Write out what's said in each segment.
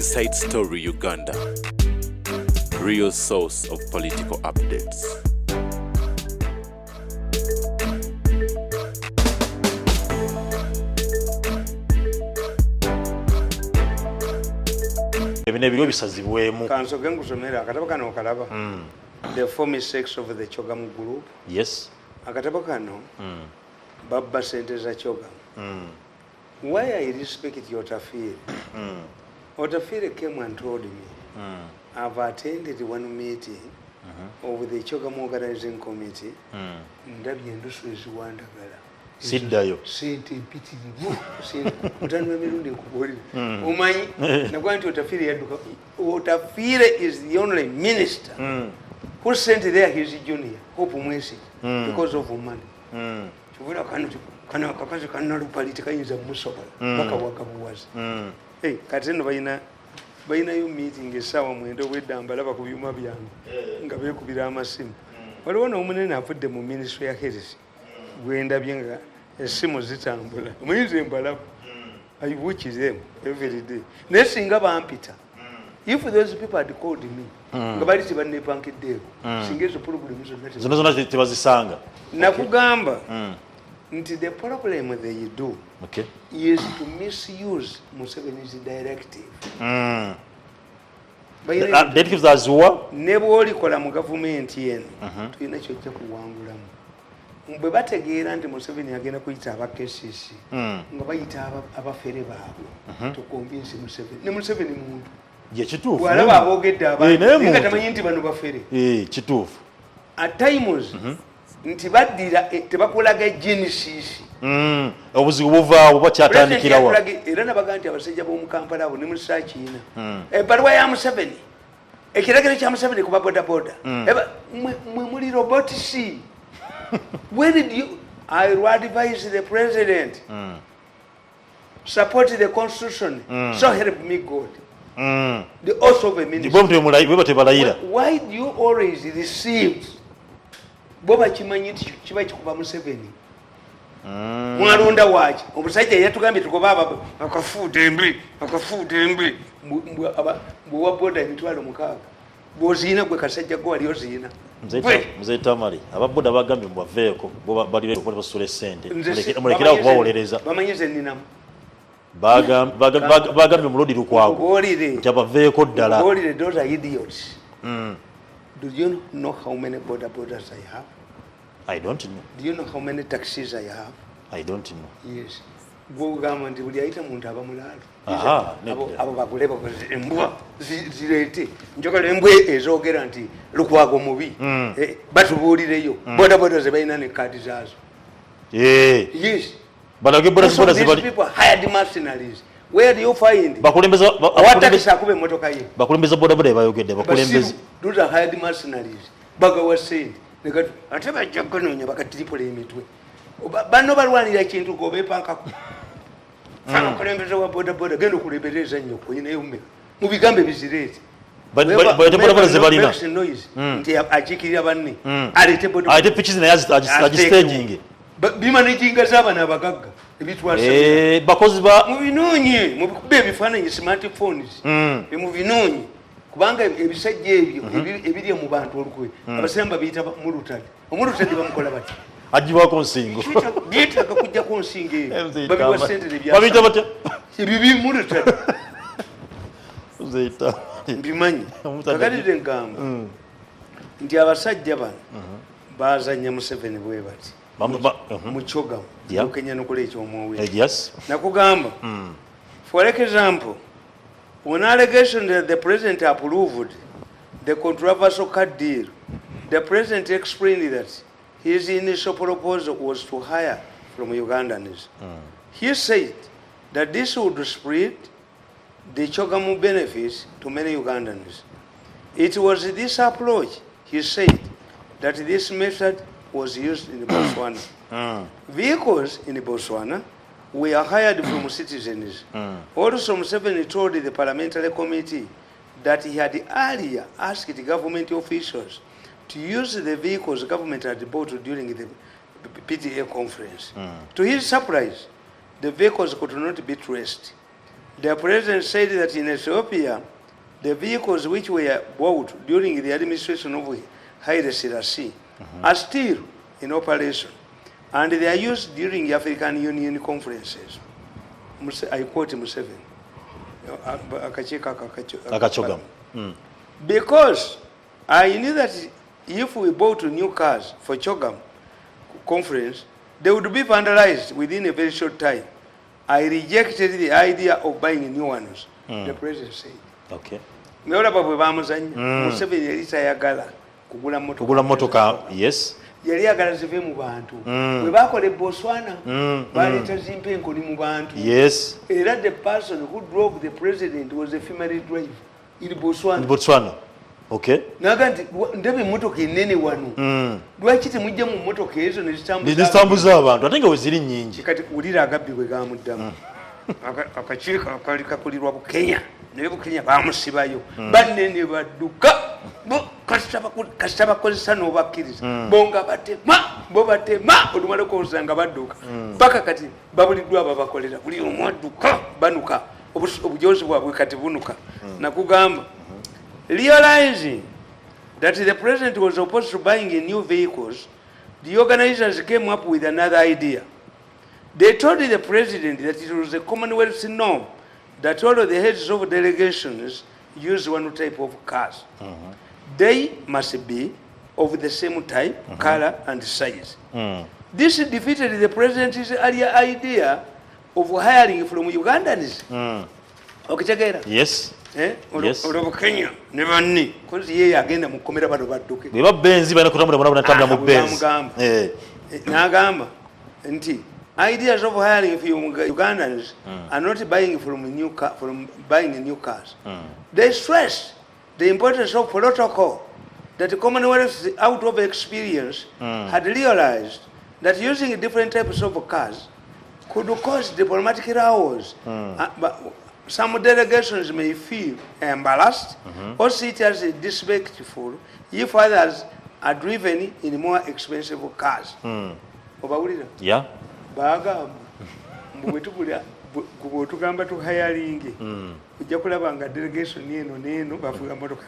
Inside Story Uganda, real source of political updates. The former sex of the Chogamu group. Yes. Akatabo kano. Baba Senteza Chogamu. Why I respect Otafire? Otafire came and told me, I've attended one meeting of the Chogamu organizing committee. Ndabi industry is wandagala. Siddayo. Sente mpitirivu. Mutano Mirundi kubuli. Umanyi nagwanti Otafire yaduka. Otafire is the only minister who sent there his junior, Hope Mwesi, because of money. Chuvula kana kakazi kana politika inza musobola baka wakabuwazi. Hey, kateno bayina yo meeting esawa mwendo wedambala bakubiyuma byangu nga bekubira amasimu. Waliwo n'omunene afudde mu ministry ya health. Gwenda byenga esimu zitambula. Muyinze mbala. I watch them every day. Nesinga bampita. If those people had called me, ngabali tibane pankideko. Singezo problem zona tibazisanga. Nakugamba. The problem they do is to misuse Museveni's directive. Directives as well? Never only kola mu government yen. Tuyina kyojja kuwangulamu. Mbe bategeera nti Museveni agenda kuyita aba KCC. Nga bayita abafere baabwe. To convince Museveni. Ne Museveni muntu. Ye kituufu. Walaba abogedde abantu. Nga tamanyi nti bano bafere. Kituufu. At times, nti baddira tebakolaga Genesis. Obuzibu buvaawo bakyatandikirawo. Era nabaga nti abasajja b'omu Kampala abo ne mu Kiina. Ebbaluwa ya Museveni. Ekiragiro kya Museveni kuba boda boda. Mwe muli robotics. When did you? I will advise the president. Support the constitution. So help me God. The oath of a minister. Why do you always receive? Boba chimanyi chiba chikuba Museveni. Mwarunda wachi. Omusajja yatugambye tugoba aba akafude embi. Mbuwa boda emitwalo mukaaga. Bozina gwe kasajja gwe ali ozina. Mzee Tamale ababoda bagambye mbaveeko bo balire ko basule sente. Mulekera okubawolereza. Bamanyize ninamu. Bagambye mulodi lukwago. Kyabaveeko ddala. Bolire those are idiots. Do you know how many borders I have? I don't know. Do you know how many taxis I have? I don't know. Yes. Gugamba nti buli ayita muntu abamulalu. Aha. Abo baguleba embwa zirete. Njogala embwa ezogera nti lukwago mubi. Batubuulireyo. Boda ze bayina ne kadi zazo. Yes. Balage boda zibali. People hired mercenaries. Where do you find? Bakulembeza Watakisa motoka ye. Bakulembeza boda bayogedde bakulembeza. Those are hired mercenaries. Baga was saying. Negatu ataba jagononya bakatiripole emitwe. Bano balwanira kintu gobe pankako. Fano kulembeza wa boda gendo kulebereza nnyo kuyina yume. Mu bigambe bizirete. Boda zibalina. Nti ajikirira banne. Alete boda. Alete pitches na staging. Bimanaging z'abana abagagga. Ebitwasa. Bakozi ba mu binonye mu bikube ebifaananyi smartphones. Mu binonye. Kubanga ebisajja ebyo ebiri mu bantu olukwe. Abasamba biyita mu lutali. Omulutali bamukola bati. Ajibako nsingo. Biyita akakujja ku nsingo eyo. Babiwa sente nebya. Babiyita batya? Ebibi mu lutali. Mzeita. Mbimanyi. Kakalire ngamba. Nti abasajja bano bazanya Museveni bwe bati. Muchogamu. Kenya nokole ekyomwowe. Yes. Nakugamba. For example, when allegation that the president approved the controversial card deal, the president explained that his initial proposal was to hire from Ugandans. He said that this would spread the Chogamu benefits to many Ugandans. It was this approach, he said, that this method was used in Botswana. Vehicles in Botswana were hired from citizens. Also, Museveni told the parliamentary committee that he had earlier asked the government officials to use the vehicles the government had bought during the PTA conference. To his surprise, the vehicles could not be traced. The president said that in Ethiopia, the vehicles which were bought during the administration of Haile Selassie are still in operation, and they are used during African Union conferences. I quote Museveni. Akachogam. Because I knew that if we bought new cars for Chogam conference, they would be vandalized within a very short time. I rejected the idea of buying new ones, the president said. Okay. Meolaba bwe bamuzanya, Museveni yali tayagala kugula motoka, yes. Yali agala zive mu bantu. Bwe bakola e Botswana, baleeta zimpenkoni mu bantu. Yes. Era the person who drove the president was a female driver in Botswana. In Botswana. Okay. Naga nti ndebe motoka enene wano. Lwaki temujja mu motoka ezo ne zitambuza abantu ate nga we ziri nnyingi. Kati wulira agabbi bwe gamuddamu. Akakiiko akali kakulirwa bu Kenya. Naye bu Kenya bamusibayo. Banne ne badduka. Kasita bakozesa n'obakkiriza. Bonga batema olumala okozanga badduka. Paka kati babuliddwa babakolera. Buli omu adduka banuka. Obujozi bwabwe kati bunuka. Nakugamba. Realizing that the president was opposed to buying new vehicles, the organizers came up with another idea. They told the president that it was a Commonwealth norm that all of the heads of delegations use one type of cars. They must be of the same type, color, and size. This defeated the president's earlier idea of hiring from Ugandans. Okay, yes. Yes. Kenya ne banni kozi yeye agenda mu komera bado badduke beba benzi bana kutambula bona tambula mu benzi nagamba nti ideas of hiring for Ugandans are not buying buying new cars. They stress the importance of protocol that the Commonwealth out of experience had realized that using different types of cars could cause diplomatic rows. Some delegations may feel embarrassed or see it as disrespectful if others are driven in more expensive cars. Yeah. Bagamba bwe tugamba tu hiring ojja kulaba nga delegation eno n'eno bavuga motoka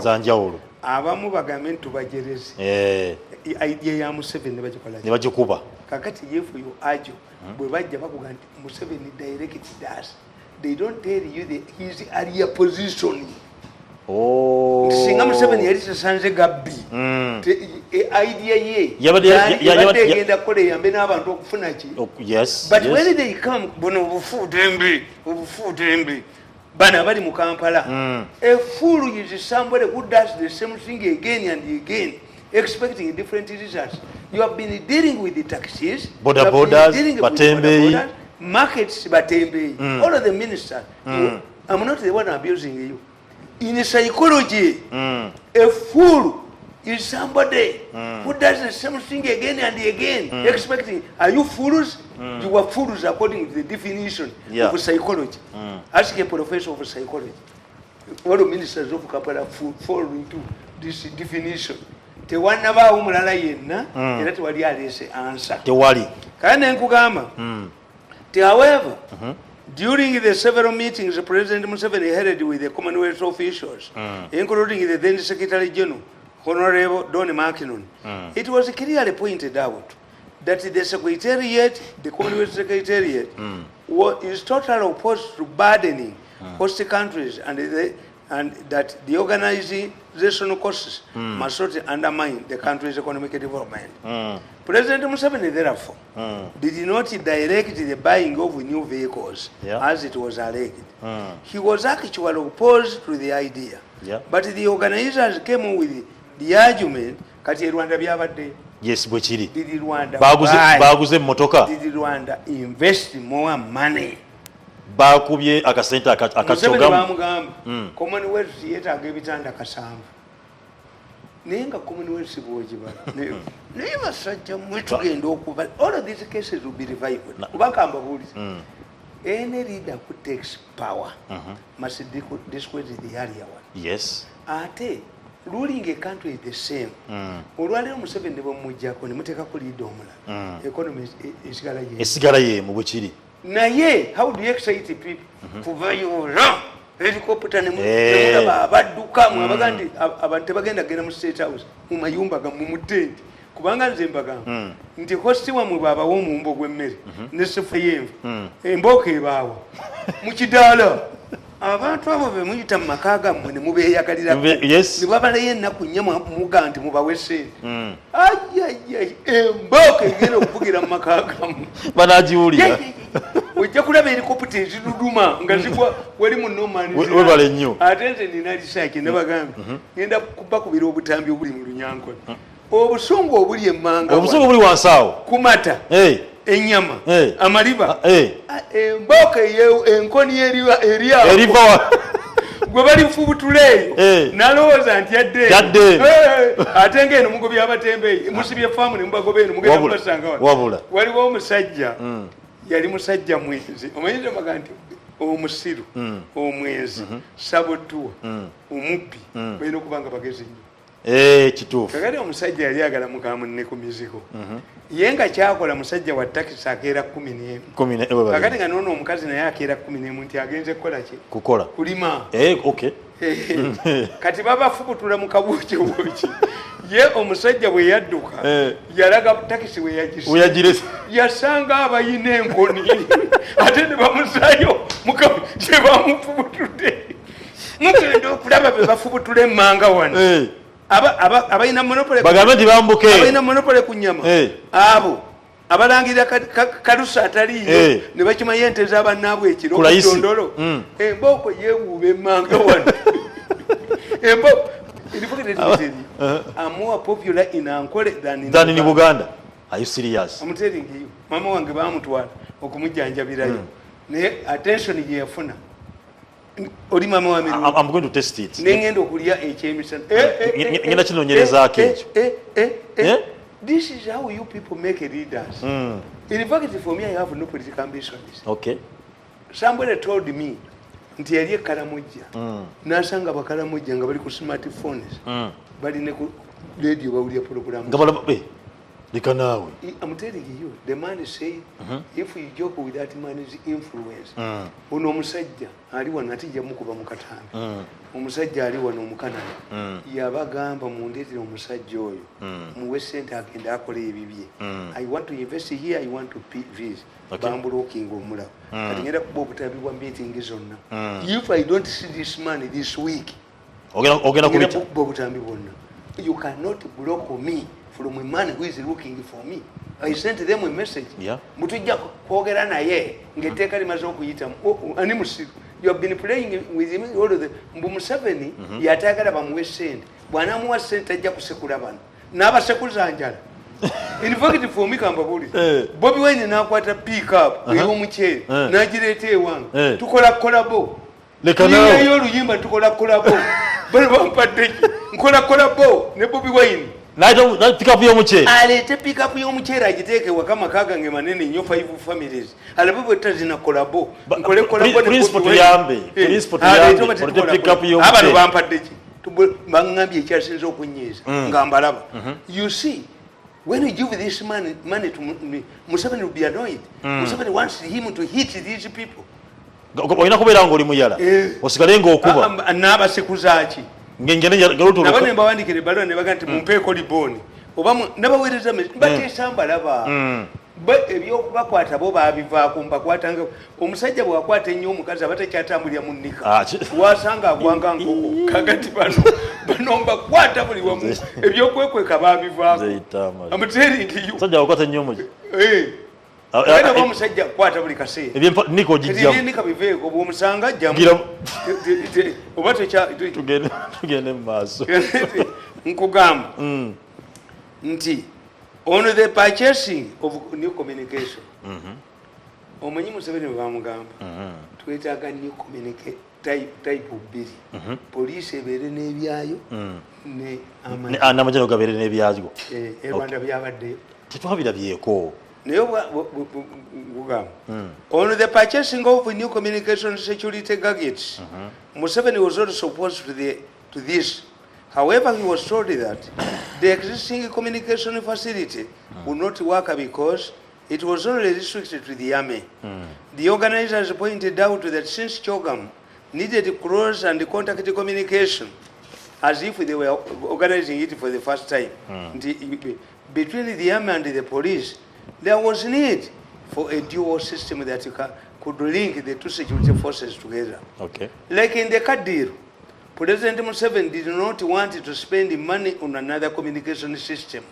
zanjawulo abamu bagambe nti tubajereze idea ya Museveni ne bagikuba kakati yefuyo ajo bwe bajja bakuga nti Museveni direct das. They don't tell you his earlier position. Singa Museveni yali tasanze gabbi idea ye yabadde egenda kukola eyambe n'abantu okufuna ki. But when they come bono obufuudembe bana bali mu Kampala, a fool is somebody who does the same thing again and again expecting different results. You have been dealing with the taxis, borders, batembe, markets, batembe, all of the ministers. I'm not the one abusing you. In psychology, a fool is somebody who does the same thing again and again, expecting. Are you fools? You are fools according to the definition of psychology. Ask a professor of psychology. All the ministers of Kampala fall into this definition. Tewana ba umulala yenna era tewali alese answer. Tewali. Kana nkugamba. However, during the several meetings President Museveni held with the Commonwealth officials, including the then Secretary General, Honorable Don Makinon, it was clearly pointed out that the Secretariat, the Commonwealth Secretariat, is totally opposed to burdening host countries and that the organizational costs must not undermine the country's economic development. President Museveni, therefore, did not direct the buying of new vehicles as it was alleged. He was actually opposed to the idea. But the organizers came up with the argument, Kati Rwanda byabadde. Yes, bwekiri. Did Rwanda baguze motoka? Did Rwanda invest more money? Bakubye akasente akachogamu. Commonwealth yetaaga ebitanda kasanvu. Naye nga Commonwealth bwogibala. Naye basajja mmwe tugenda okuba. All of these cases will be revived. Kubakamba buuliza. Any leader who takes power must discredit the earlier one. Yes. Ate ruling a country is the same. Olwaleero Museveni ne bamujjako ne muteekako leader omulala. Economy esigala ye. Esigala ye mu bwekiri. naye how do you excite people kuvayo helicopter ne mulaba abadduka mu abagandi abantu tebagenda genda mu State House mu mayumba ga mu mutende kubanga nze mbagamba nti hosti wa mu baba wo mu mbo gw'emmere ne sefa yenvu emboka ebaawa mu kidaala abantu abo be muyita mu maka gammwe ne mubeeyagalira ne babalayo ennaku nnya muga nti mubawe sente ayayay emboka egenda okuvugira mu maka gammwe banagiwulira ojja kulaba helikopita eziduduma nga zigwa wali mu webale nnyo ate nze nina lisaaki ne bagambye ngenda kubakubira obutambi obuli mu Lunyankole obusungu obuli emmanga obusungu buli wansi awo kumata ennyama amaliba emboka enkoni eriawo gwe balifubutuleeyo nalowooza nti yadde ate ngeno mugobya abatembeeyi musibye faamu ne mubagoba eno mugenda mubasanga waliwo omusajja yali musajja mwenzi omanyize maga nti omusiru omwenzi sabotuwa omubbi balina okubanga bagezi nnyo kituufu kakati omusajja yali agala mukamunne ku mizigo ye nga kyakola musajja wa takisi akeera 11 kakati nga noono omukazi naye akeera 11 nti agenze kukola kulima kati babafubutula mu kabuukibuuki ye omusajja bwe yadduka yalaga takisi weyagirese yasanga abayina enkoni ate ne bamusaayo gye bamufubutudde mugenda okulaba be bafubutula emmanga wano abalina monopole ku nnyama abo abalangirira kalusa ataliyo ne bakimanya ente z'abannaabwe ekiro kudondolo embooko yeewuuba emmanga wano I'm more popular in Ankole than in Buganda. Are you serious? I'm telling you. Mama wange bamutwala okumujjanjabirayo. Ne attention ye yafuna. Oli mama wa Mirundi. I'm going to test it. Nengendo kulya ekyemisana. Ngenda kinonyereza akekyo. This is how you people make leaders. In fact, for me, I have no political ambitions. Okay. Somebody told me nti yali ekalamujja nasanga bakalamujja nga bali ku smartphones bali ne ku radio bawulya program lika naawe. I'm telling you, the man said if you joke with that man's influence ono omusajja ali wano atijja mukuba mu katambi omusajja ali wano omukanana yabagamba mundeetera omusajja oyo muwe sente agenda akola ebibye I want to invest here, I want to visit bambulookinga omulabo kati ngenda kuba obutambi bwa meeting zonna if I don't see this man this week ogenda kubita obutambi bwonna you cannot block me from a man who is looking for me. I sent them a message. Mutujja kwogera naye ngeteeka limaze okuyitamu ani musiru. You have been playing with him all of the mbu Museveni yatagala bamuwe sente bw'anamuwa sente ajja kusekula bano n'abasekuza njala. In fact for me kambabuli Bobi Wine n'akwata pick up ey'omuceere n'agireeta ewange tukola kolabo leka nawe y'oluyimba tukola kolabo bano bampadde nkola kolabo ne Bobi Wine na pick up y'omuceere aleete pick up y'omuceere agiteeke waka maka gange manene nnyo 5 families alabe bwe tazina kolabo nkole kolabo principal tuyambe pick up y'omuceere abano bampadde ki bangambye ekyasinza okunyiiza nga mbalaba you see when you give this money to Museveni will be annoyed Museveni wants him to hit these people olina kubeera ng'oli muyala osigale ng'okuba n'abasekuzaaki nabo ne mbawandikira ebbaluwa ne baga nti mumpeeko libooni oba nabaweereza bateesa mbalaba ebyokubakwata bo baabivaako mbakwatanga omusajja bw'akwata ennyo omukazi aba takyatambulira mu nnika wasanga agwanga nkoko kakati bano mbakwata buli wamu ebyokwekweka baabivaako amusajja wakwata ennyo omugi Wena ba musajja kwata buli kaseera niko jijja nika biveeko bw'omusanga ajjamu obate kya tugende mu maaso nkugamba nti on the purchasing of new communication omanyi Museveni bwe bamugamba twetaaga new communication type bbiri poliisi ebeere n'ebyayo ne n'amagye gabeere n'ebyayo Rwanda byabaddeyo tetwabirabyeko. On the purchasing of new communication security gadgets, Museveni was also opposed to this. However, he was told that the existing communication facility would not work because it was only restricted to the army. The organizers pointed out that since CHOGM needed close and contact communication, as if they were organizing it for the first time, between the army and the police, there was need for a dual system that could link the two security forces together. Okay. Like in the Kadir, President Museveni did not want to spend money on another communication system.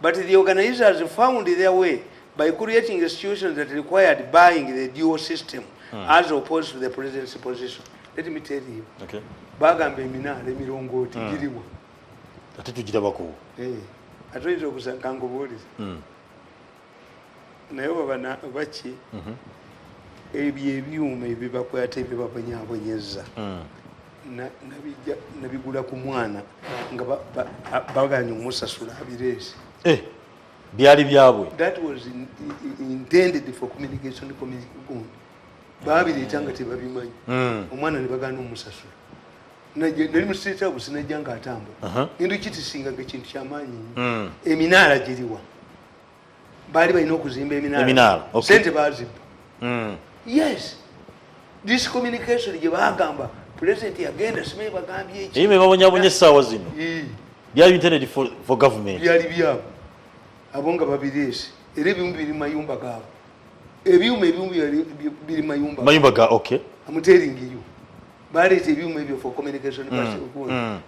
But the organizers found their way by creating institutions that required buying the dual system as opposed to the president's position. Let me tell you. Okay. Bagambe minale milongoti giriwa. Ate tujirabako. Atwito kusankango bodi. Nayo bana bachi. Ebyume ebibakwata ebibabanyabonyeza. Nabigula ku mwana nga baganye omusasula abiresi. Byali byabwe. That was intended for communication. Babireta nga tebabimanyi. Omwana ne bagana omusasula. Nali mu street house sinajja nga atambula. Ngendo kitisinga ekintu kyamaanyi. Eminaala giriwa. Baali balina okuzimba eminaala. Sente bazimba. Yes. This communication gye bagamba president yagenda simanyi bagambye eki. Ime babonyabonye essaawa zino. Byali intended for government. Byali byabo. Abo nga babiresi. Era ebimu biri mayumba gaabo. Ebimu biri mayumba. Mayumba ga okay. I'm telling you. Baleeta ebyuma ebyo for communication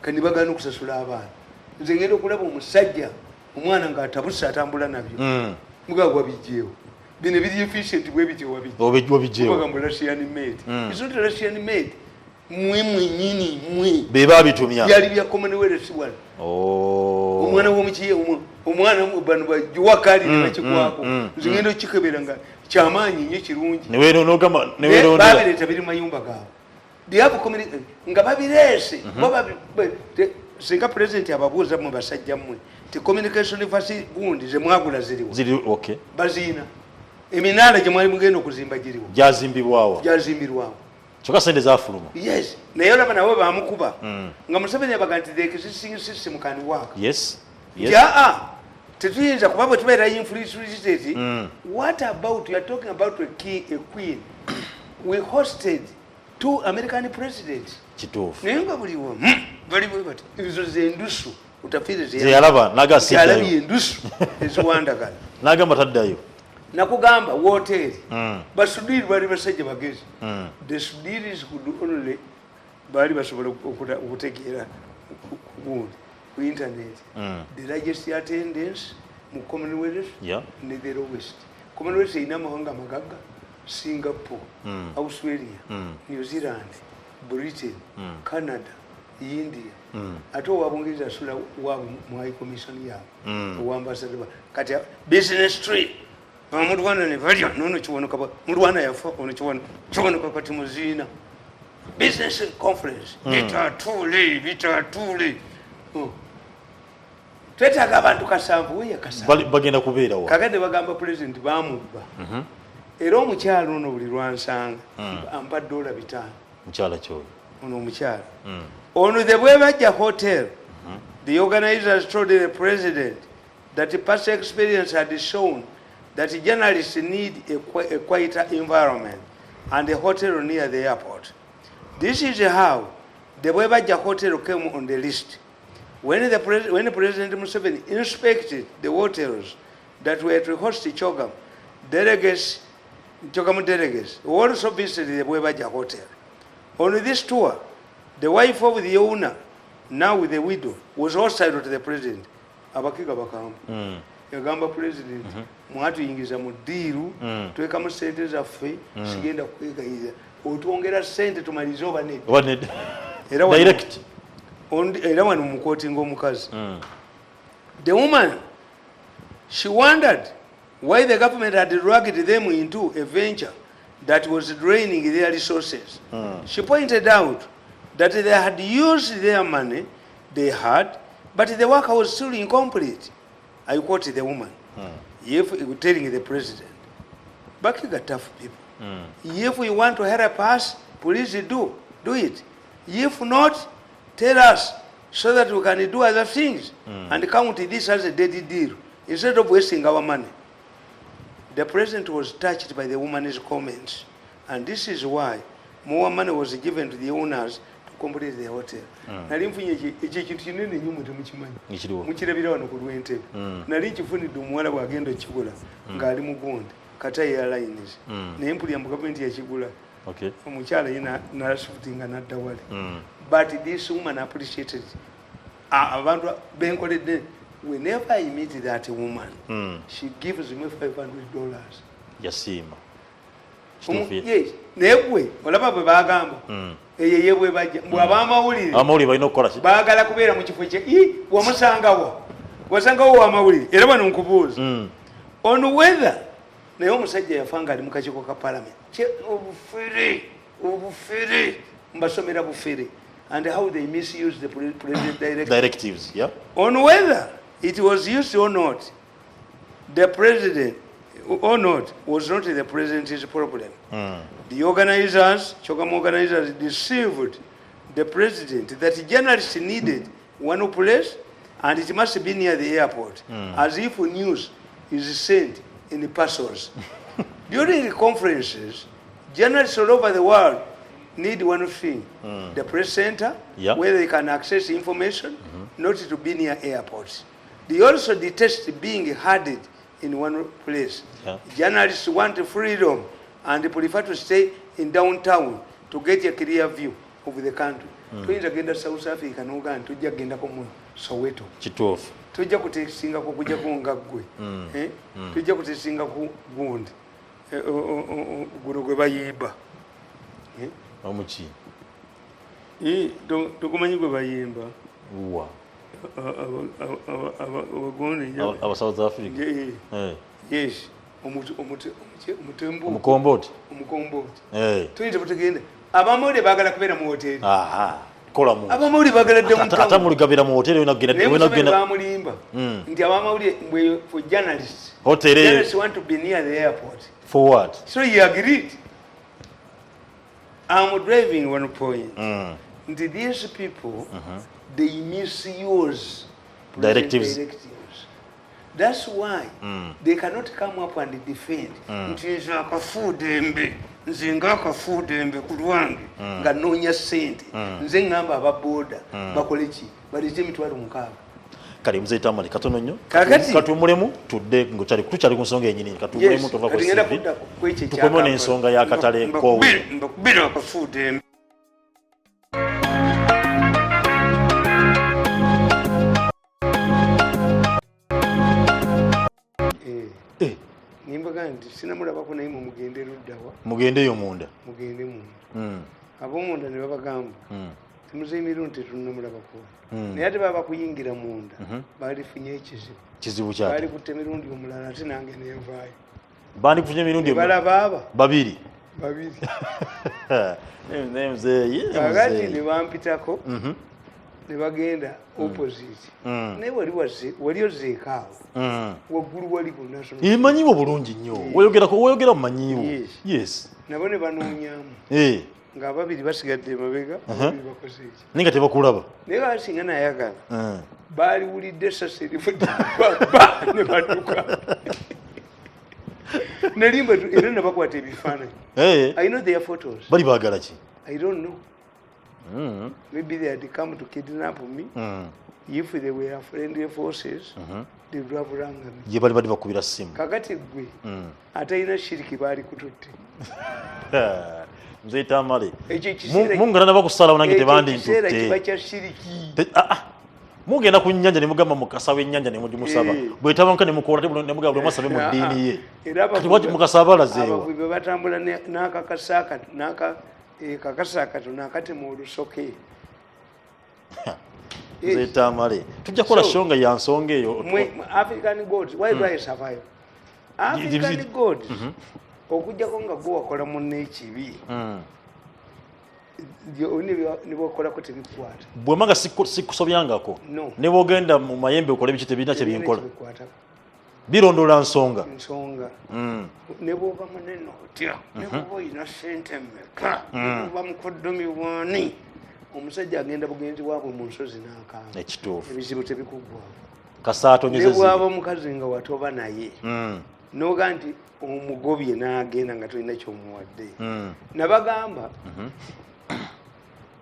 kandi bagana okusasula abaana. Nze ngenda okulaba omusajja omwana ng'atabusa atambula nabyo. Mugagwa bijjeewo. Bino biri efficient bwe bityo wabijjeewo. Bagamba Russian made. It's not Russian made. Mwe mwenyini mwe. Be babitumya. Byali bya Commonwealth one. Omwana w'omukiye omwana bano bajuwakali ne bakikwako. Nze ngenda okikebera nga kyamaanyi nnyo kirungi. Babireeta biri mayumba gaabo. Diabo nga babirese singa president ababuuza mu basajja mmwe ti communication facility gundi ze mwagula ziri okay bazina eminaala gye mwali mugenda okuzimba giriwo jazimbirwawo kyokka sente zafuluma. Yes naye olaba nawe bamukuba nga Museveni yabaga nti the existing system can work. Yes tetuyinza kuba bwe tubeera infiltrated. What about you are talking about a queen? We hosted 2 American presidents. Kituufu. Naye nga buliwo bali bati ezo zendusu utafiri zeyalaba nagasiddayo endusu eziwandagala nagamba taddayo nakugamba woteri basudiri bali basajja bagezi. The Sudiris could only bali basobola okutegeera ku internet the largest attendance mu Commonwealth ne the lowest. Commonwealth ina amawanga amagagga Singapore, Australia, New Zealand, Britain, Canada, India. Ate wabungiriza sula wabu mu high commission yaabo owambassador kati business tree mudwana ne valya nono kiwonoka mudwana yafa ono kiwonoka kati muzina business conference bitatule twetaaga abantu kasanvu weya kasanvu bagenda kubeerawo kakade bagamba president bamubba. Era omukyalo ono buli lwansanga ampa $5 mukyala kyoyo ono omukyala ono the Bwebajja hotel. The organizers told the president that the past experience had shown that journalists need a quieter environment and a hotel near the airport. This is how the Bwebajja hotel came on the list. When President Museveni inspected the hotels that were to host CHOGM, delegates who also visited the Bwebajja Hotel. On this tour, the wife of the owner, now with the widow, was hostile to the president. Abakiga bakamba. Yagamba president, mwatuyingiza mu deal, tuweka mu sente zaffe, sigenda kwegayiza. Otuongera sente tumalize oba nedda. Direct. Era wano mu quoting omukazi. The woman, she wondered why the government had dragged them into a venture that was draining their resources. She pointed out that they had used their money they had, but the work was still incomplete. I quote the woman, telling the president, Bakiga tough people. If we want to help us, please do it. If not, tell us so that we can do other things and count this as a dead deal instead of wasting our money. The president was touched by the woman's comments, and this is why more money was given to the owners to complete the hotel. Nali mfunye ekyo kintu kinene nnyo mwe temukimanyi. Mukirabira wano ku Lwentebe. Nali nkifunidde omuwala bw'agenda okigula ng'ali mu Gundi, Qatar Airlines. Naye mpulira mu gavumenti yakigula. Okay. Omukyala ye n'ashifutinga n'adda wali. But this woman appreciated it. Abantu benkoledde, whenever I meet that woman, she gives me $500. Yasiima. Yes. Nebwe olaba bwe bagamba. Eyo yebwe bajja. Bw'aba amawulire. Amawulire balina okukola ki? Baagala kubeera mu kifo kye. Wamusangawo. Wasangawo w'amawulire. Era bano nkubuuza. On whether naye omusajja yafa ng'ali mu kakiiko ka parliament. Obufere. Mbasomera bufere. And how they misuse the president directives. Yeah. On whether it was used or not, the president or not was not the president's problem. The organizers, Chogam organizers, deceived the president that journalists needed one place and it must be near the airport, as if news is sent in parcels. During the conferences, journalists all over the world need one thing, the press center, where they can access information, not to be near airports. They also detest being herded in one place. Journalists want freedom and prefer to stay in downtown to get a clear view of the country. Tuyinza genda South Africa n'ogamba tujja kugendako mu Soweto. Kituufu. Tujja kuteesingako kujjako nga ggwe. Tujja kuteesingako Gundi. Guno gwe bayimba. Omuki. Tokumanyi gwe bayimba. Wa. Abagondi. Aba South Africa. Yes. Omukomboti. Tuyinza butegenda. Abamawulire baagala kubeera mu hoteri. Kola mu. Abamawulire baagala dde mu town. Ate muligabira mu hoteri wena genda. Bamulimba. Nti abamawulire for journalists. Hoteri. Journalists want to be near the airport. For what? So he agreed. I'm driving one point. These people, they misuse directives. That's why they cannot come up and defend. Ntinza akafudembe, nzinga akafudembe ku lwange nga noonya ssente. Nze ngamba ababoda bakole ki? Balije emitwalo 6. Kale mzee Tamale katono nnyo. Kakati katumulemu tudde tukyali ku nsonga yennyini katumulemu tova ku CV. Tukomye n'ensonga y'akatale k'owulire. Mbakubira akafudembe. Nimbaga nti sinamulabako naye mugende luddawa. Mugendeyo munda. Mugende munda. Ab'omunda ne babagamba. Temuze Mirundi tetunamulabako. Naye ate baba kuyingira munda. Balifunye ekizibu. Kizibu kyate. Bali kutte Mirundi omulala ate nange nenvaayo. Bandi kufunye Mirundi omulala. Balaba babiri. Mzee. Kakati ne bampitako. Ne bagenda opposite. Naye wali ozeekaawo. Waggulu wali ku national. Imanyiwo bulungi nnyo. Woyogera mumanyiwo. Yes. Nabo ne banoonyaamu. Ng'ababiri basigadde emabega. Bakoze eki. Ninga tebakulaba. Naye basinga nayagala. Baaliwulidde essasi erifudde ne badduka. Nalimba era ne bakwata ebifaananyi. I know their photos. Bali baagala ki? I don't know. Maybe they had come to kidnap me. If they were friendly forces, they would have rang me. Ye bali badde bakubira ssimu. Kakati gwe atalina shiriki baali kututte. Mzee Tamale. Mungana bakusalawo nange tebandi ntutte. Ekiseera kiba kya shiriki. Mugenda ku nnyanja ne mugamba mukasawe ennyanja ne mugimusaba. Bwetabanka ne mukola te ne mugamba musabe mu ddiini ye. Kati wati mukasabala zeewa. Abo bwe batambula n'akakasaka kakasakato nakati mu olusoke. Mzee Tamale. Tujja kola shonga ya nsonga eyo. African gods, why do I survive? African gods. Okujjako nga gwe wakola munne ekibi. Nibokolako tebikwata. Bwemanga sikusobyangako. Ne bwogenda mu mayembe okole biki tebirina kye binkola. Birondola nsonga. Ne bwoba munene otya. Ne bwoba olina ssente mmeka. Ne bwoba mukoddomi wani. Omusajja agenda bugenzi bwabwe mu nsozi n'akaaba. Ekituufu. Ebizibu tebikuggwaako. Kasaato nyeze ne bwaba mukazi nga watoba naye. noga nti omugobye n'agenda nga tolina kyomuwadde. Nabagamba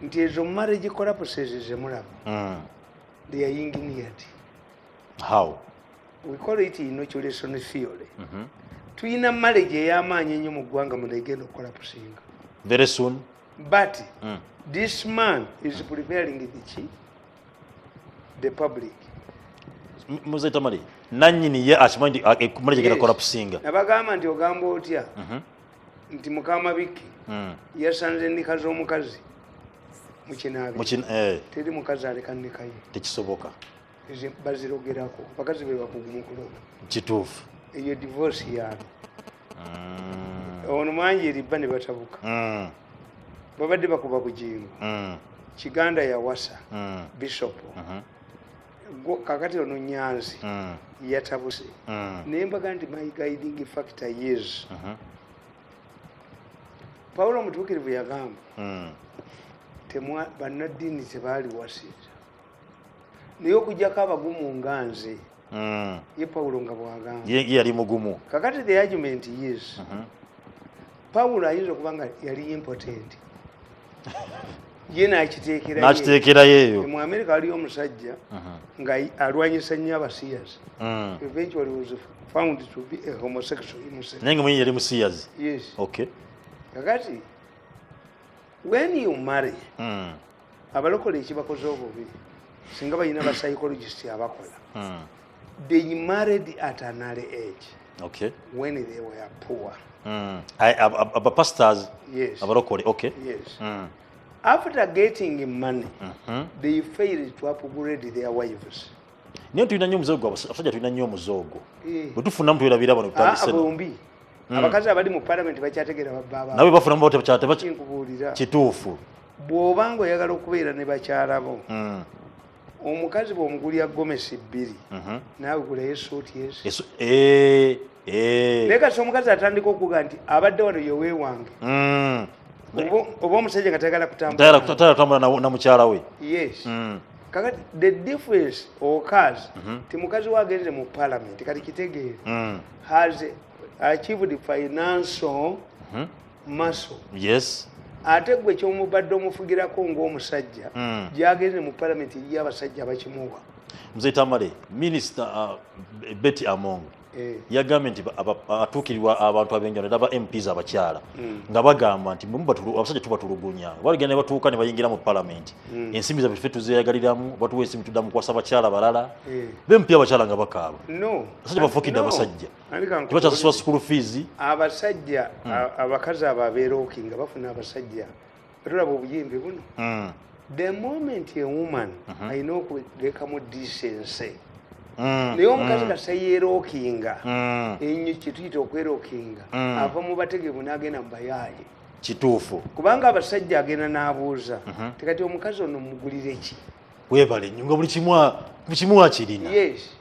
nti ezo marriage collapses zemulaba they are engineered. How? We call it inoculation theory. Tuyina marriage ey'amaanyi ennyo mu ggwanga muno egenda okukollapusinga very soon. But this man is preparing the public. Mzee Tamale, nanyini ye akimanyi marriage egenda kollapusinga. Nabagamba nti ogamba otya nti Mukama Biki yasanze ennika z'omukazi mu kinaabi. Teri mukazi aleka nnika ye. Tekisoboka. Bazirogerako bakazi be bakugumukuloga. Kituufu. Eyo divorce yaabo. Ono manyi eribba ne batabuka. Babadde bakuba bujingo. Kiganda yawasa Bishop. Kakati ono Nyanzi yatabuse. Naye mbaga nti my guiding factor is Paulo Mutuukirivu yagamba bannaddiini tebaali wasiira. Naye okujjako abagumu nga nze ye Paulo nga bw'agamba ye yali mugumu. Kakati the argument is Paulo ayinza okuba nga yali impotent ye n'akiteekerayo eyo. mu America waliyo omusajja nga alwanyisa nnyo abasiyazi eventually was found to be a homosexual himself. Naye nga mwenye yali musiyazi. Yes. Okay. Kakati when you marry abalokole ekibakoze obubi singa balina psychologist abakola they married at an early age. Okay. When they were poor. Pastors. Yes. Abarokole. Okay. Yes. After getting money, they failed to upgrade their wives. Niyo tulina nnyo omuzogo, abasajja tulina nnyo omuzogo. Bwe tufuna mtu erabira bano tutandise. Abombi. Abakazi abali mu parliament bakyategeera baba. Nawe bafuna mbote bakyate kinkubuulira. Kituufu. Bw'obanga oyagala okubeera ne bakyala bo. Omukazi bw'omugulya gomesi bbiri. Naawe gulayo essuuti ezi. Naye kati omukazi atandika okuga nti abadde wano yowe wange. Oba omusajja nga tayagala kutambula na mukyala we. Yes. Kakati the difference occurs ti mukazi wagenze mu parliament kati kitegeere has achieved financial muscle. Yes. Ate gwe ky'omubadde omufugirako ng'omusajja gy'agenze mu parliament y'abasajja bakimuwa. Mzee Tamale, Minister Betty Among yagambye nti atuukirirwa abantu ab'enjawulo aba MPs abakyala nga bagamba nti abasajja tubatulugunya bagenda ne batuuka ne bayingira mu parliament ensimbi zaffe ffe tuzeeyagaliramu batuwa ensimbi tuddamu kukwasa abakyala balala b'empi abakyala nga bakaaba abasajja bafukidde abasajja tebakyasasula school fees. Abasajja abakazi abo abeerookinga bafuna abasajja batulaba obuyimbi buno. The moment a woman ayina okulekamu decency naye omukazi nga sayeerookinga ennyo kituyita okwerookinga ava mu bategeevu n'agenda mu bayaaye. Kituufu. Kubanga abasajja agenda n'abuuza tekati omukazi ono mugulire ki? Weebale nnyo nga buli kimu akirina.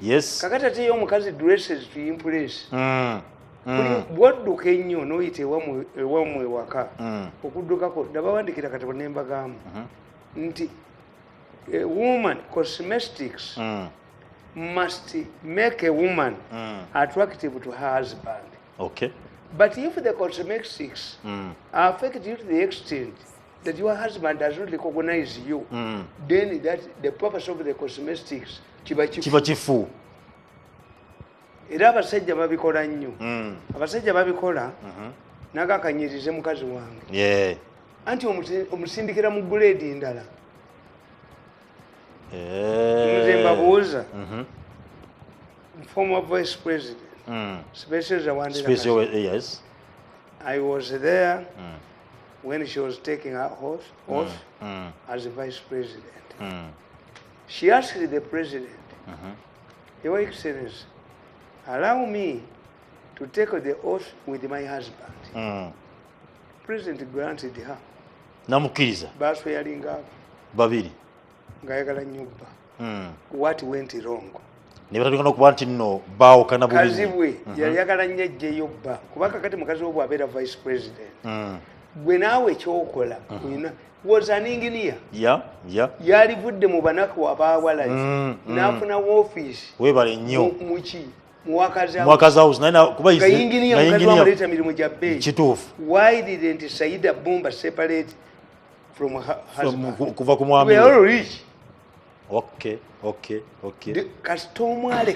Yes. Kakati ate ye omukazi dresses to impress. Bw'odduka ennyo n'oyita ewammwe ewaka okuddukako nabawandikira katabo ne mbagamba nti a woman cosmetics must make a woman attractive to her husband. Okay. But if the cosmetics affect you to the extent that your husband does not recognize you, then that the purpose of the cosmetics kiba kifu. Era abasajja babikola nnyo. Abasajja babikola nagakanyirize mukazi wange. Anti omusindikira mu grade ndala. Nze mbabuuza former vice president Special Zawandira. Yes. I was there when she was taking her oath as vice president. She asked the president, Your Excellency, allow me to take the oath with my husband. President granted her. Namukiriza. Basweyalinga babiri. Ngayagala nnyo bba. What went wrong? Ne batandika n'okuba nti nno baawukana bulungi. Mukazi bwe yayagala nnyo ejjeyo bba. Kubanga kati mukazi we bw'abeera vice president. Gwe naawe ekyokola was an engineer. Yalivudde mu banaku abaawalazi. N'afuna woofiisi. Weebale nnyo. Muki. Muwakazi house naina kuba nga engineer mukazi wa muleta mirimu gya bei kituufu. Why didn't Saida Bumba separate from her husband? Kuva ku mwami we are all rich. Okay. Kastomwale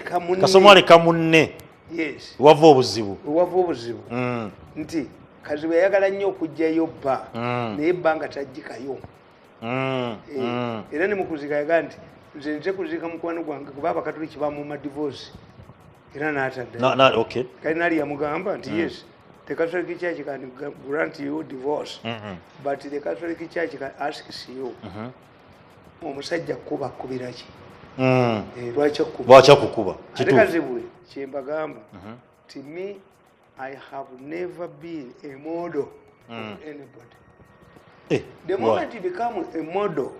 kamunne yes wava obuzibu nti kazi we yagala nnyo okujjayo bba naye ebbanga tajjikayo era ne mukuzika yagaa nti nze nze kuzika mukwano gwange kuba abakatoliki bamuma divorce era n'atadda kardinali yamugamba nti yes the Catholic Church can grant you divorce but the Catholic Church can ask you omusajja kuba kubira ki lwaki akukuba kituufu kyembagamba to me I have never been a model of anybody. The moment you become a model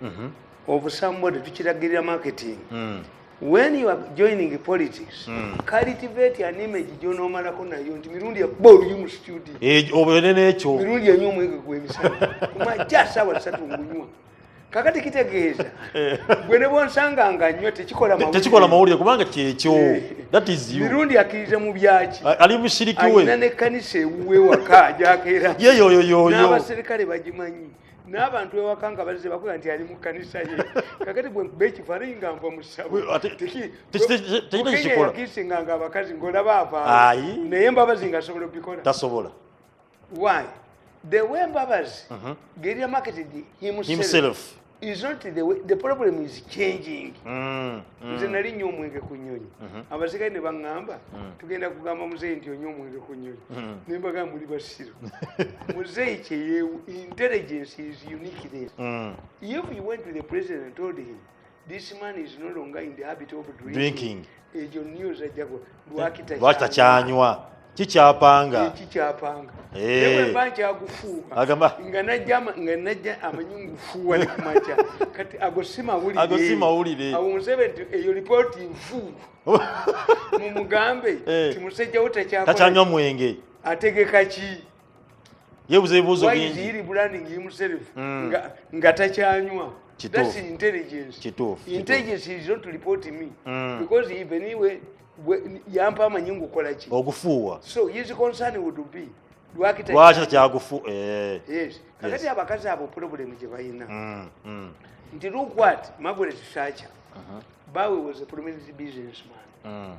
of somebody tukiragirira marketing when you are joining politics cultivate an image gy'onoomalako nayo nti mirundi yakuba oluyi mu studio obere n'ekyo mirundi yanywa omwenge gw'emisana kumajja ssaawa 3 ngunywa kakati kitegeeza gwe ne bonsanga nga nnyo tekikola mawulire kubanga kyekyo that is you mirundi akkiriza mu byaki ali mushiriki we alina n'ekkanisa ewuwe waka gyakeera yeyoyoyoyo n'abaserikale bagimanyi n'abantu ewaka nga bazze bakola nti ali mu kkanisa ye kakati bwe nkuba ekifaananyi nga nva mu ssabo yakiisinga nga abakazi ng'olaba avaayo naye mbabazi ng'asobola okubikola tasobola why the way Mbabazi Geria marketed himself is not the way. The problem is changing. Nze nali nnyo omwenge ku nnyonyi abasirikale ne baŋŋamba tugenda kugamba muzeeyi nti onywa omwenge ku nnyonyi ne mbagamba muli basiru muzeeyi kyeyeewu intelligence is unique there. If you went to the president and told him this man is no longer in the habit of drinking ekyo news ajjago lwakitakyanywa kikyapanga ewe banja agufuuka nga najja amanyungufuuwa ne kumaca kati agosimaulire awunzebe nti eyo lipooti nfu mumugambe ti musajjawo takyanywa mwenge ategeka ki yebuza ebibuuzo bingi yiri branding himself nga takyanywa. That's intelligence. Intelligence is not to report me because even anyway yampa amanyungu kola ki ogufuuwa so his concern would be lwaki kyagufu yes kakati abakazi abo problem gye bayina nti look what Margaret Thatcher Bawe was a prominent businessman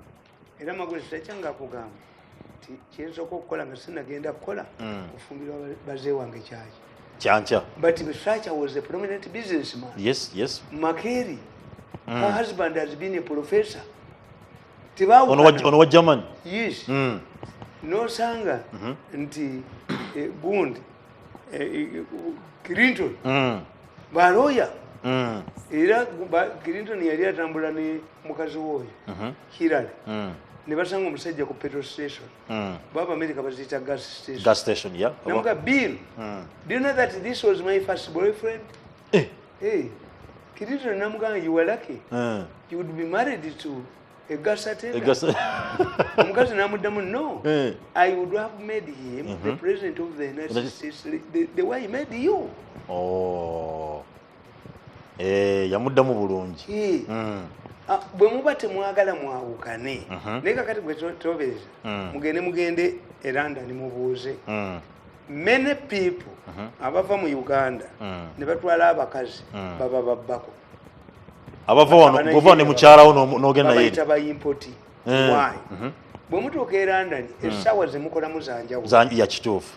era Margaret Thatcher ng'akugamba nti kyensooka okukola nga sinagenda kukola kufumbirwa bazee wange kyaki kyanca but Thatcher was a prominent businessman. Yes Makeri her husband has been a professor. Ono wa German. Yes. No sanga nti Gundi Clinton baroya era Clinton yali atambula ne mukazi woyo Hillary ne basanga omusajja ku petrol station baba America bazita gas station yeah namuga Bill do you know that this was my first boyfriend Clinton namuga you were lucky you would be married to a gas attendant. Omukazi namuddamu no I would have made him the president of the United States the way he made you. Yamuddamu bulungi bwe muba temwagala mwawukane naye kakati bwe tobeeza mugende e London mubuuze many people abava mu Uganda ne batwala abakazi baba babbako abava wano ne mukyalawo n'ogenda yeri bayita bayimpoti why bwe mutuuka e London essaawa ze mukolamu zanjawulo ya kituufu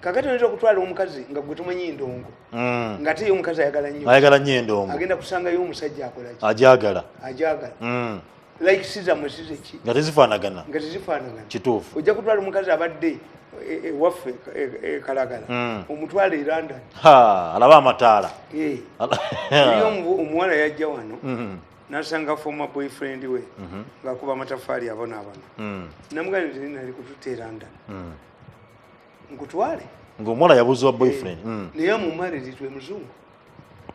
kakati oyinza okutwala omukazi nga gwe tumanyi endongo nga te ye omukazi ayagala nnyo endongo agenda kusangayo omusajja akola ki agyagala like siza mwesize ki nga tezifaanagana kituufu ojja kutwala omukazi abadde ewaffe Kalagala omutwala e London alaba amataala omuwala yajja wano nasanga former boyfriend we ng'akuba amatafaali abonaabona namugambye nti nali kututa e London nkutwale ng'omuwala yabuuzibwa boyfriend naye amumaliri twe muzungu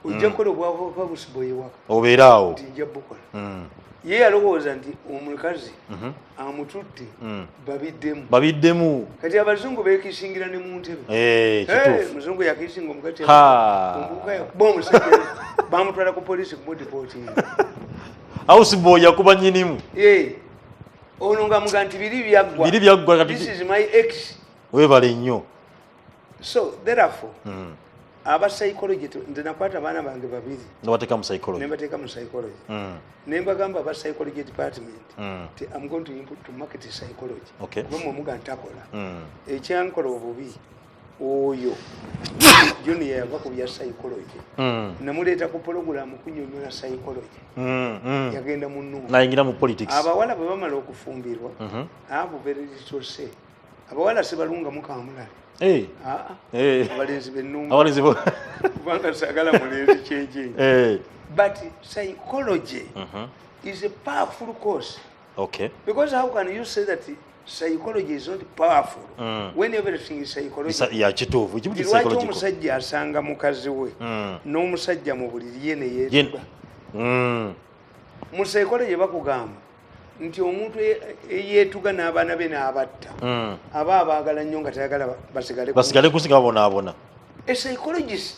ojja kukola obwabusiboye waka obeeraawo nti nja bukola ye yalowooza nti omukazi amututte babiddemu kati abazungu beekisingira ne mu ntebe muzungu yakisinga omukati ombuka yakuba omusajja bamutwala ku poliisi kumudipootinga houseboy yakuba nnyinimu ono nga muga nti biri byaggwa this is my ex webale nnyo. So therefore aba psychology nze nakwata abaana bange babiri nabateeka mu psychology nembateeka mu psychology nembagamba aba psychology department ti I'm going to market psychology kuba muga ntakola ekyankola obubi oyo junior yava ku bya psychology namuleeta ku program kunyonyola psychology yagenda mu nnungu nayingira mu politics. abawala bwe bamala okufumbirwa abo bereritose abawala sibalunga mukamulale abalenzi bennungu kubanga sagala mulenzi kyenjenje but psychology is a powerful course. Because how can you say that psychology is not powerful when everything is psychology? Lwaki omusajja asanga mukazi we n'omusajja mu buliri ye ne yeetuga mu psychology bakugamba nti omuntu yeetuga n'abaana be n'abatta aba abaagala nnyo nga tayagala basigale kusinga bonaabona. A psychologist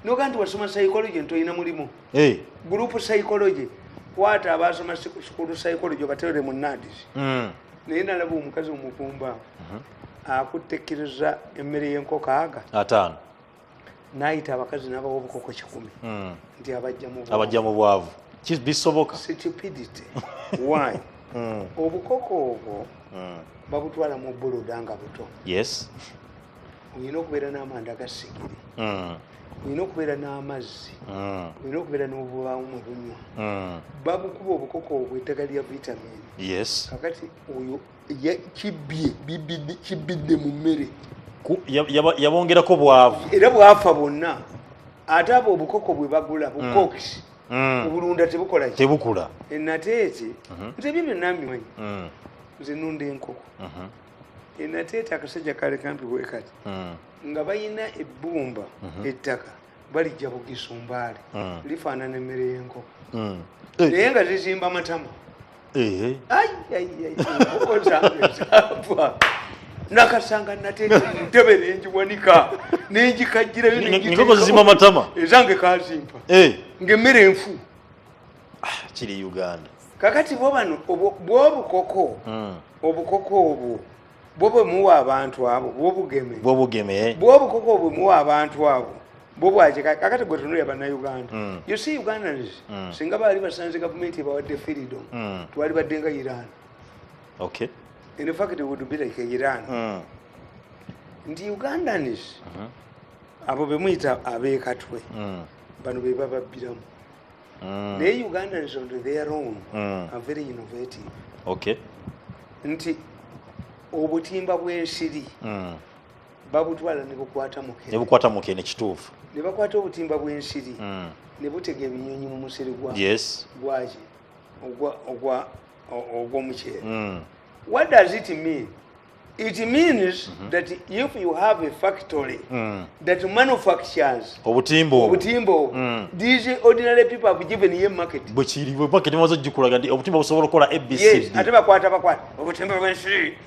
noga nti wasoma psychology ntoyina mulimu group psychology kwata abasoma school psychology batere mu nadis naye nalaba omukazi omufumba akuttekkiriza emmere y'enkoko aga 5 n'ayita abakazi n'abawa obukoko 10 nti abajja mu bwavu bisoboka. Stupidity. Why? Obukoko obwo babutwala mu buluda nga buto. Yes. Oyina okubeera n'amanda gasigiri. Oyina okubeera n'amazzi. Oyina okubeera n'obubaamu mu bunywa. Babukuba obukoko obwo eddagala lya vitamin. Yes. Kakati oyo kibbidde mu mmere. Yabongerako bwavu. Era bwafa bwonna. Ate abo obukoko bwe bagula bukokisi. Obulunda tebukula enateete nze byo byonna mbimanyi nze nunda enkoko enateete akasajja kale kampi bwe kati nga bayina ebbumba ettaka balijja bugisumbaale lifaanana emmere y'enkoko naye nga zizimba matama enkoko zange zaava nakasanga nateete ntebe nenjiwanika nenjikajjirayo enkoko zizimba matama ezange kazimpa ng'emmere enfu kiri Uganda. Kakati bo bano bw'obukoko obwo bwo bwe muwa abantu abo bw'obugeme bw'obukoko obwo muwa abantu abo bwo bwaje kakati gwe tunulira bannayuganda you see Ugandans singa baali basanze gavumenti ebawadde freedom twali badde nga Iran. In fact it would be like Iran. Nti Ugandans abo be muyita abeekatwe bano be bababbiramu naye Ugandans on their own are very innovative. Nti obutimba bw'ensiri babutwala ne bukwata mukene kituufu ne bakwata obutimba bw'ensiri ne butega ebinyonyi mu musiri gwaki ogw'omuceere. What does it mean? It means that if you have a factory that manufactures obutimbo, these ordinary people have given you market. Yes, ate bakwata obutimba bw'ensiri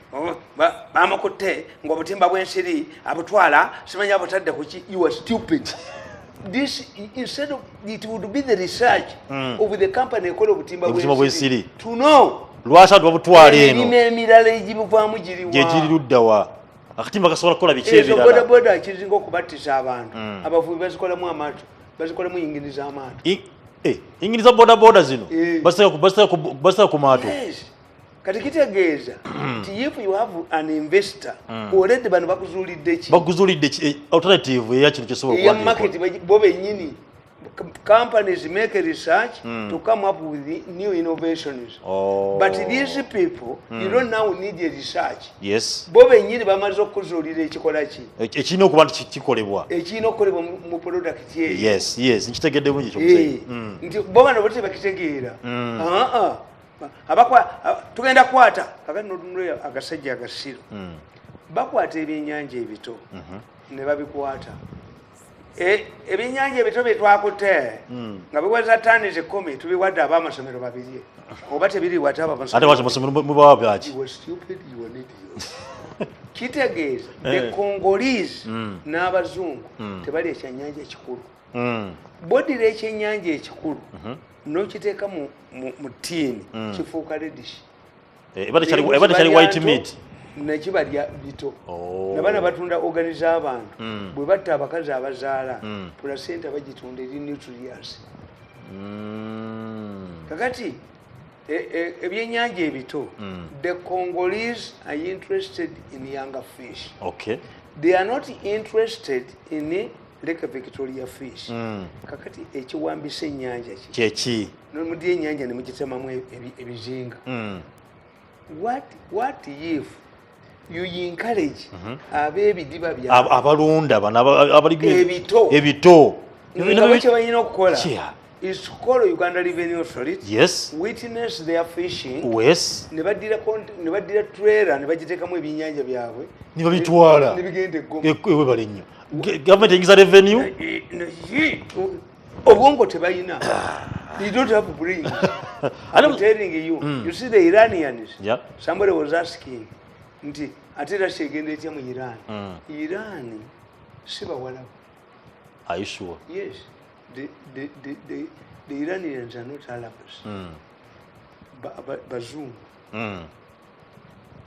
bamakutte ng'obutimba bw'ensiri abutwala simanyi abutadde kuki. You are stupid. This instead of it would be the research of the company ekola obutimba bw'ensiri to know lwasa babutwala eno emirala egibuvaamu giriwa gyegiri luddawa akatimba kasobola kukola biki ebirala. boda boda kizinga okubattisa abantu abavubi bazikolamu amaato bazikolamu yinginiza amaato yinginiza boda boda zino basitaka ku maato. Kati kitegeeza nti if you have an investor already bano bakuzuulidde alternative eya kino kyosobola market bo bennyini. Companies make a research to come up with new innovations. But these people, you don't now need a research. Yes. Bo bennyini bamaze okuzuulira ekikola ki ekirina okuba nti kikolebwa mu product ye. Yes, nkitegedde bungi kyokusayi nti bo bano bote bakitegeera. Tugenda kwata kakati notunula agasajja agasiro bakwata ebyennyanja ebito ne babikwata. Ebyennyanja ebito bye twakutte nga biweza ttaani 10 tubiwadde ab'amasomero 2 oba tebiriwa ate amasomero mubawa byaki. Kitegeeza the Congolese n'abazungu tebali ekyennyanja ekikulu. Bodira ekyennyanja ekikulu n'okiteeka mu ttiini kifuuka reddish. eba tekyali white meat nekibalya bito nabana batunda organize abantu bwe batta abakazi abazaala placenta bagitunda eri nutrients kakati ebyenyanja ebito the Congolese are interested in younger fish. Okay. They are not interested in Lake Victoria fish. Kakati ekiwambisa ennyanja kyeki nomudye ennyanja ne mukitemamu ebizinga. What if you encourage abebidiba bya abalunda bana abali ebito nga kye balina okukola is to call Uganda Revenue Authority. Yes. Witness their fishing. Yes. Ne badira trailer ne bagitekamu ebinnyanja byabwe ne babitwala ne bigenda eggoma ewe bali nnyo government ingiza revenue obwongo tebayina. You don't have brains. I'm telling you. You see the Iranians. Yeah. Somebody was asking nti atera shegende etya mu Iran. Iran siba wala. Are you sure? Yes. The Iranians are not Arabs. Bazungu.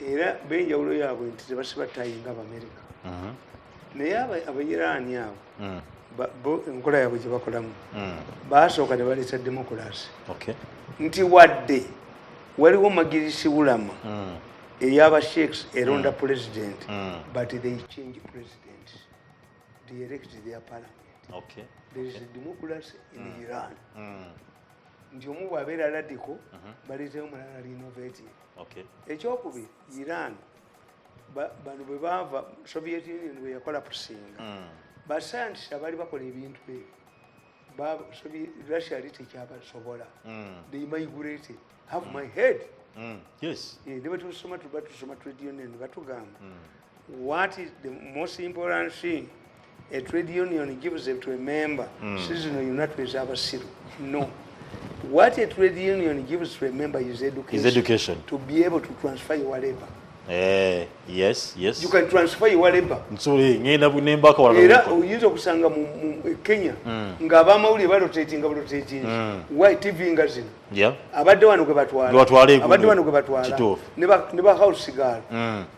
Era benjawulo yaabwe nti tebasiba tayinga Abamerika. Naye Abayirani abo enkola yaabwe gye bakolamu baasooka ne baleeta demokulasi. Nti wadde waliwo magirisi ulama ey'abasheikhs eronda president but they change president. They elect their parliament. Okay. There is a democracy in Iran. Nti omu bw'abeera radical baleetayo mulala ali innovative. Ekyokubiri Iran bano bwe baava Soviet Union bwe yakola pusinga basayantisi abaali bakola ebintu ebyo Russia ali tekyabasobola. They migrated. Have my head. Yes. Ne batusoma trade union ne batugamba what is the most important thing a trade union gives them to a member. Seasonal unit reserve abasiru. No. What a trade union gives to a member is education. Is education. To be able to transfer your labor. Yes. You can transfer your labor. Sorry, ngenda nembaka wala. Era uyinza okusanga mu Kenya nga abamawulire balotating. Why TV nga zino? Yeah. Abadde wano gwe batwala. Abadde wano gwe batwala. Ne ba house girl.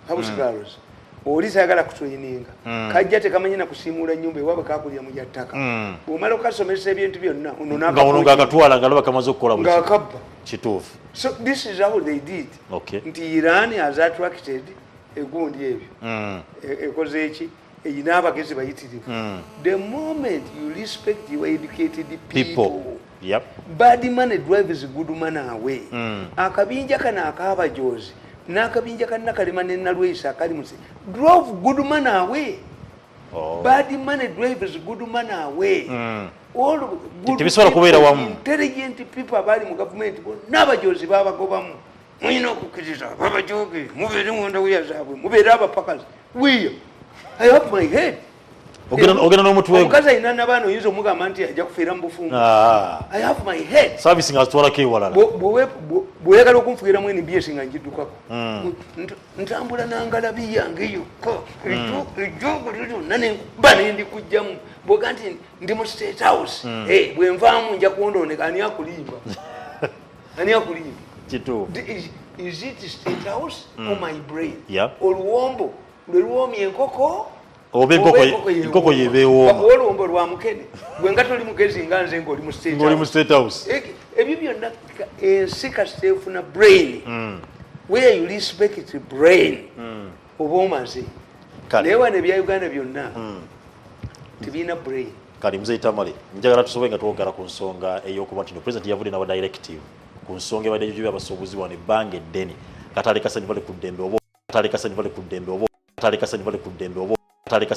House girls. Oli sayagala kutraininga kajja tekamanya na kusiimula nyumba ewabe kakulya mu yattaka bw'omala okasomesa ebintu byonna ono ng'akatwala ng'alaba kamaze okukola buli ng'akabba kituufu. So this is how they did. Nti Iran has attracted egundi ebyo ekoze eki eyina abagezi bayitirivu. The moment you respect your educated people. Yep. Bad money drives good money away. Akabinja kana akabajozi n'akabinja kanna kalema ne nalwesa akali musi drove good money away. Bad money drives good money away. All good intelligent people abali mu government n'abajozi babagobamu muyina okukkiriza babajoge mubeere mwenda wuyazaabwe mubeere abapakazi wiyo. I have my head. Ogenda n'omutwe omukazi ayina n'abaana oyinza omugamba nti ajja kufiira mu bufungu. I have my head. Service nga zitwalako ewalala. Bw'oyagala okunfuiramu NBS nga njiddukako ntambula nangalabi yange yokka ejjoogo lyonna nenkuba nendikugjamu bwoga nti ndi mu State House bwe nvaamu nja kwondooneka ani akulimba kituufu. Is it State House or my brain? Oluwombo lwe lwomya enkoko oba enkoko yebeewooma olwombo lwa mukene gwe nga toli mugezi nga nze ng'oli mu State House. Ebyo byonna ensi kasita efuna brain where you respect brain oba omaze naye wano ebya Uganda byonna tebirina brain. Kale Mzee Tamale njagala tusobe nga twogera ku nsonga ey'okuba nti President yavudde n'aba directive ku nsonga ebadde y'abasuubuzi wano ebbanga eddene kataleka sani bali ku ddembe oba